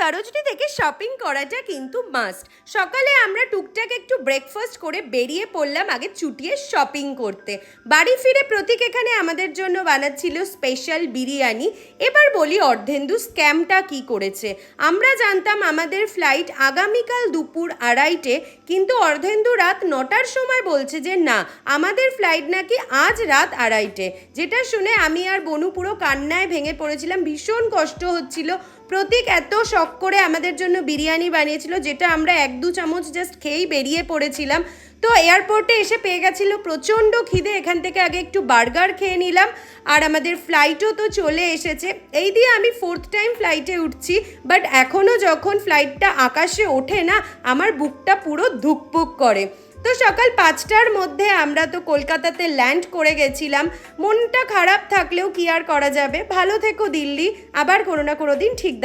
সরোজিনী থেকে শপিং করাটা কিন্তু মাস্ট। সকালে আমরা টুকটাক একটু ব্রেকফাস্ট করে বেরিয়ে পড়লাম আগে চুটিয়ে শপিং করতে। বাড়ি ফিরে প্রতীক এখানে আমাদের জন্য বানাচ্ছিল স্পেশাল বিরিয়ানি। এবার বলি অর্ধেন্দু স্ক্যামটা কি করেছে। আমরা জানতাম আমাদের ফ্লাইট আগামীকাল দুপুর 2:30-টে, কিন্তু অর্ধেন্দু রাত 9টার সময় বলছে যে না, আমাদের ফ্লাইট নাকি আজ রাত 2:30-টে। যেটা শুনে আমি আর বনু পুরো কান্নায় ভেঙে পড়েছিলাম, ভীষণ কষ্ট হচ্ছিল। প্রতীক এত শখ করে আমাদের জন্য বিরিয়ানি বানিয়েছিল, যেটা আমরা 1-2 চামচ জাস্ট খেয়েই বেরিয়ে পড়েছিলাম। তো এয়ারপোর্টে এসে পেয়ে গেছিলো প্রচণ্ড খিদে, এখান থেকে আগে একটু বার্গার খেয়ে নিলাম। আর আমাদের ফ্লাইটও তো চলে এসেছে। এই দিয়ে আমি 4th টাইম ফ্লাইটে উঠছি, বাট এখনও যখন ফ্লাইটটা আকাশে ওঠে না, আমার বুকটা পুরো ধুকপুক করে। তো সকাল 5টার মধ্যে আমরা তো কলকাতাতে ল্যান্ড করে গেছিলাম। মনটা খারাপ থাকলেও কি আর করা যাবে। ভালো থেকো দিল্লি, আবার কোনো না কোনো দিন ঠিক